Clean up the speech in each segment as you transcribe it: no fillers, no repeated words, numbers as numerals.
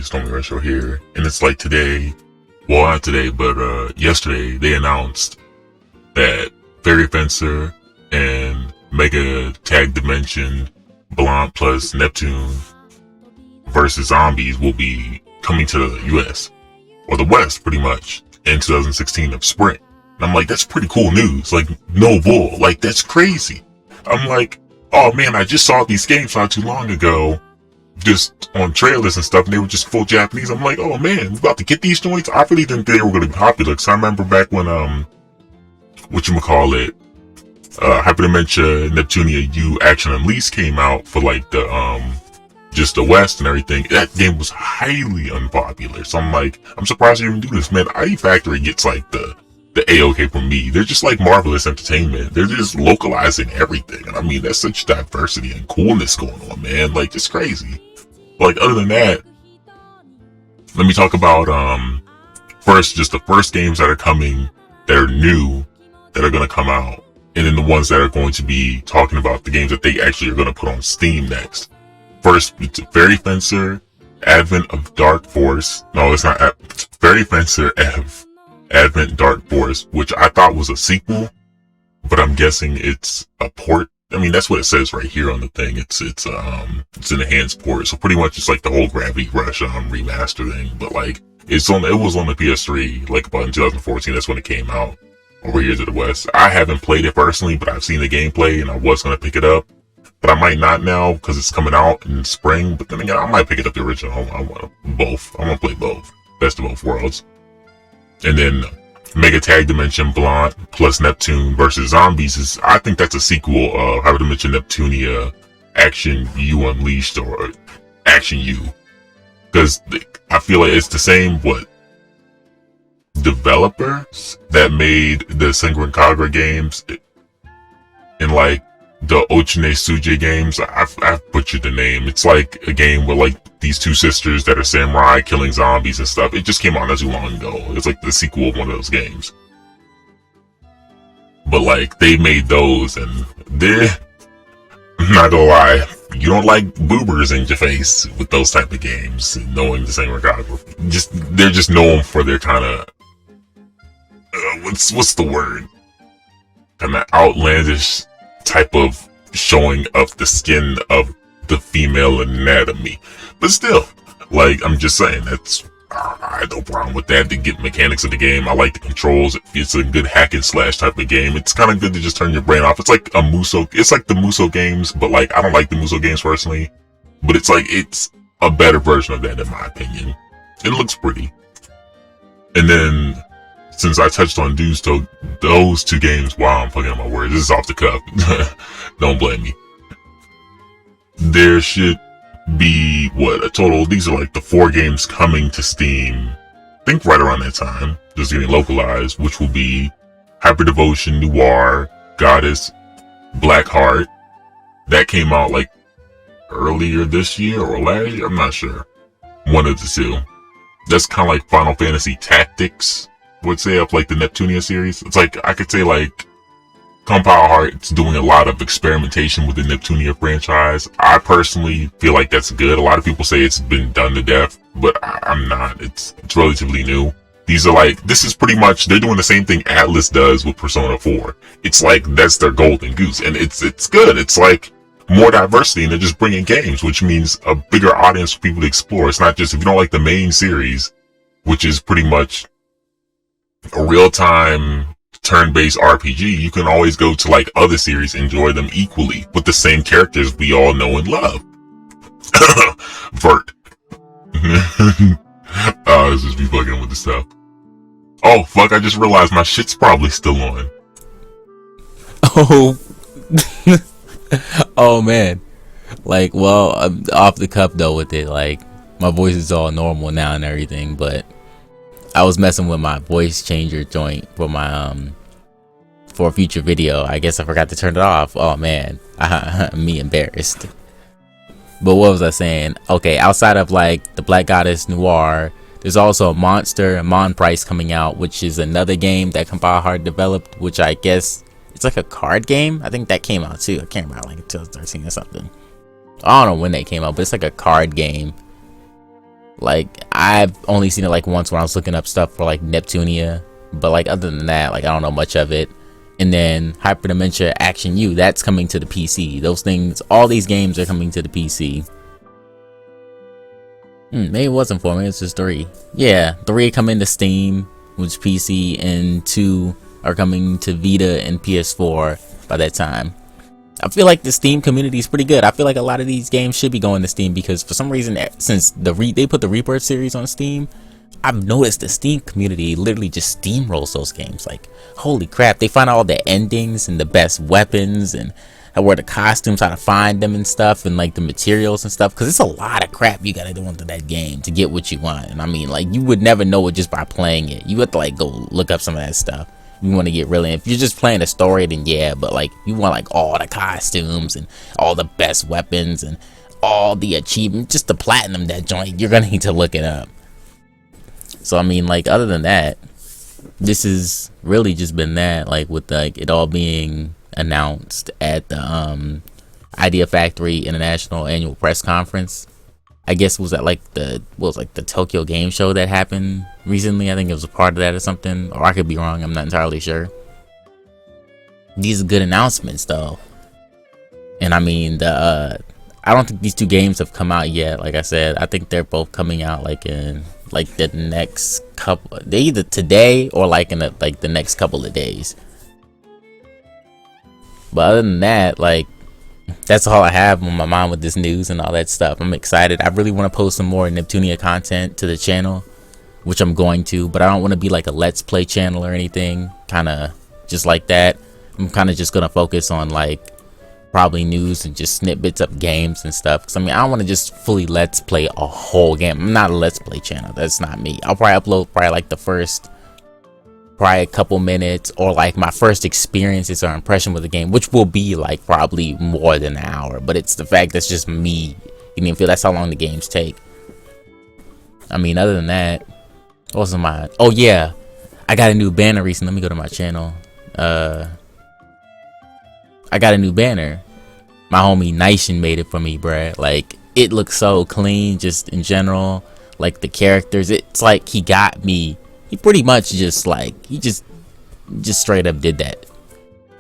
Stormy Rensho here, and it's like today, well not today, but yesterday they announced that Fairy Fencer and Mega Tag Dimension Blanc plus Neptune versus Zombies will be coming to the US, or the West pretty much, in 2016 of spring. And I'm like, that's pretty cool news, like no bull, like that's crazy. I'm like, oh man, I just saw these games not too long ago, just on trailers and stuff, and they were just full Japanese. I'm like, oh man, we're about to get these joints. I really didn't think they were going to be popular, because I remember back when, whatchamacallit, Hyperdimension Neptunia U Action Unleashed came out for like the, just the West and everything. That game was highly unpopular. So I'm like, I'm surprised they even do this, man. IE Factory gets like the A-OK from me. They're just like Marvelous Entertainment. They're just localizing everything. And I mean, that's such diversity and coolness going on, man. Like, it's crazy. Like, other than that, let me talk about, first, just the first games that are coming, that are new, that are going to come out. And then the ones that are going to be talking about the games that they actually are going to put on Steam next. First, it's Fairy Fencer, Advent of Dark Force. No, it's not. Fairy Fencer Advent Dark Force, which I thought was a sequel, but I'm guessing it's a port. I mean, that's what it says right here on the thing. It's an enhanced port. So pretty much it's like the whole Gravity Rush remaster thing. But like, it was on the PS3, like about in 2014. That's when it came out over here to the West. I haven't played it personally, but I've seen the gameplay and I was going to pick it up. But I might not now because it's coming out in spring. But then again, I might pick it up the original. I want both. I want to play both. Best of both worlds. And then Mega Tag Dimension Blanc plus Neptune versus Zombies is, I think that's a sequel of Hyperdimension Neptunia Action U Unleashed or Action U. Because I feel like it's the same, developers that made the Sengoku Kagura games and like the Ochine Suje games. I've butchered the name. It's like a game with like these two sisters that are samurai killing zombies and stuff. It just came out not too long ago. It's like the sequel of one of those games. But like, they made those and I'm not gonna lie, you don't like boobers in your face with those type of games, knowing the Sengoku Kagura. They're just known for their kind of, what's the word? Kind of outlandish type of showing of the skin of the female anatomy. But still, like, I'm just saying, I had no problem with that. To get mechanics of the game, I like the controls. It's a good hack and slash type of game. It's kind of good to just turn your brain off. It's like it's like the Muso games, but like, I don't like the Muso games personally, but it's like, it's a better version of that in my opinion. It looks pretty. And then, since I touched on those two games, wow, I'm fucking up my words. This is off the cuff. Don't blame me. There should be, a total, these are like the 4 games coming to Steam, I think right around that time, just getting localized, which will be Hyper Devotion, Noir, Goddess, Blackheart. That came out like earlier this year or last year, I'm not sure. One of the two. That's kind of like Final Fantasy Tactics, would say, of like the Neptunia series. It's like, I could say like Compile Heart's doing a lot of experimentation with the Neptunia franchise. I personally feel like that's good. A lot of people say it's been done to death, but I'm not. It's relatively new. These are like, this is pretty much, they're doing the same thing Atlas does with Persona 4. It's like, that's their golden goose, and it's good. It's like more diversity, and they're just bringing games, which means a bigger audience for people to explore. It's not just, if you don't like the main series, which is pretty much a real-time turn-based RPG, you can always go to like other series, enjoy them equally with the same characters we all know and love. Vert. This is me bugging with the stuff. Oh fuck, I just realized my shit's probably still on. Oh. Oh man. Like, well, I'm off the cuff though with it. Like, my voice is all normal now and everything, but I was messing with my voice changer joint for my for a future video. I guess I forgot to turn it off. Oh man, me embarrassed. But what was I saying? Okay, outside of like the Black Goddess Noir, there's also a Monster Mon Price coming out, which is another game that Compile Heart developed, which I guess it's like a card game. I think that came out too. I can't remember, like 2013 or something. I don't know when they came out, but it's like a card game. Like, I've only seen it like once when I was looking up stuff for like Neptunia, but like other than that, like I don't know much of it. And then Hyperdementia Action U, that's coming to the PC. Those things, all these games are coming to the PC. Maybe it wasn't 4, maybe it's just 3. Yeah, 3 coming to Steam, which PC, and 2 are coming to Vita and PS4 by that time. I feel like the Steam community is pretty good. I feel like a lot of these games should be going to Steam because for some reason, since they put the Rebirth series on Steam, I've noticed the Steam community literally just steamrolls those games. Like, holy crap, they find all the endings and the best weapons and where the costumes, how to find them and stuff, and like the materials and stuff, because it's a lot of crap you gotta do into that game to get what you want. And I mean, like, you would never know it just by playing it. You have to like go look up some of that stuff. You want to get really, if you're just playing a story, then yeah, but like you want like all the costumes and all the best weapons and all the achievements, just to platinum that joint, you're gonna need to look it up. So I mean, like, other than that, this has really just been that, like, with like it all being announced at the Idea Factory International Annual Press Conference. I guess it was at like the Tokyo Game Show that happened recently. I think it was a part of that or something, or I could be wrong, I'm not entirely sure. These are good announcements though. And I mean, I don't think these 2 games have come out yet. Like I said, I think they're both coming out like in like the next couple, they either today or like in the next couple of days. But other than that, like, that's all I have on my mind with this news and all that stuff. I'm excited. I really want to post some more Neptunia content to the channel, which I'm going to, but I don't want to be like a let's play channel or anything, kind of just like that. I'm kind of just going to focus on like probably news and just snippets of games and stuff, because I mean, I don't want to just fully let's play a whole game. I'm not a let's play channel. That's not me. I'll probably upload probably like the first a couple minutes, or like my first experiences or impression with the game, which will be like probably more than an hour, but it's the fact that's just me. You can feel that's how long the games take. I mean, other than that, what was my, oh yeah, I got a new banner recently. Let me go to my channel. I got a new banner. My homie Nation made it for me, bruh. Like, it looks so clean just in general. Like the characters, it's like he got me. He pretty much just like, he just straight up did that.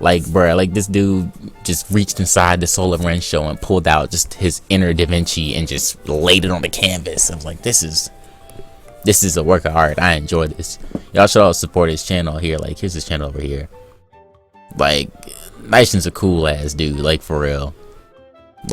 Like, bruh, like this dude just reached inside the soul of Rensho and pulled out just his inner Da Vinci and just laid it on the canvas. I was like, this is a work of art. I enjoy this. Y'all should all support his channel here. Like, here's his channel over here. Like, Nation's a cool ass dude, like, for real.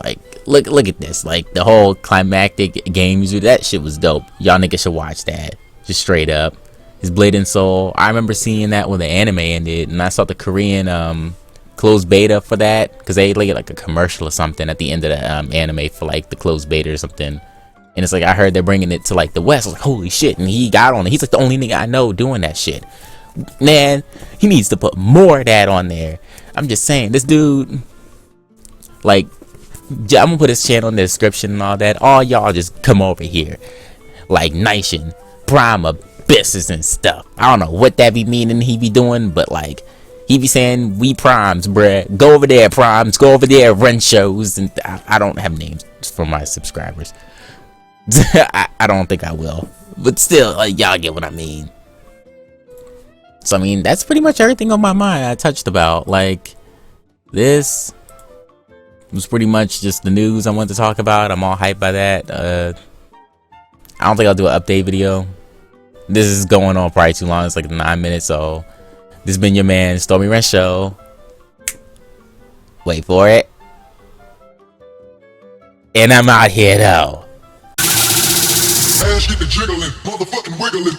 Like, look at this. Like, the whole climactic games, that shit was dope. Y'all niggas should watch that. Just straight up. His Blade and Soul, I remember seeing that when the anime ended, and I saw the Korean closed beta for that, because they like a commercial or something at the end of the anime for like the closed beta or something. And it's like, I heard they're bringing it to like the West. I was like, holy shit. And he got on it. He's like the only nigga I know doing that shit. Man, he needs to put more of that on there. I'm just saying, this dude, like, I'm gonna put his channel in the description and all that. All y'all just come over here. Like, Nation, Prime Abysses and stuff. I don't know what that be meaning he be doing, but like, he be saying, we Primes, bruh. Go over there, Primes. Go over there, Renshos. And I don't have names for my subscribers. I don't think I will. But still, like, y'all get what I mean. So, I mean, that's pretty much everything on my mind I touched about. Like, this was pretty much just the news I wanted to talk about. I'm all hyped by that. I don't think I'll do an update video. This is going on probably too long. It's like 9 minutes. So, this has been your man, Stormy Rensho. Wait for it. And I'm out here, though. Ass get the jiggling, motherfucking wiggling.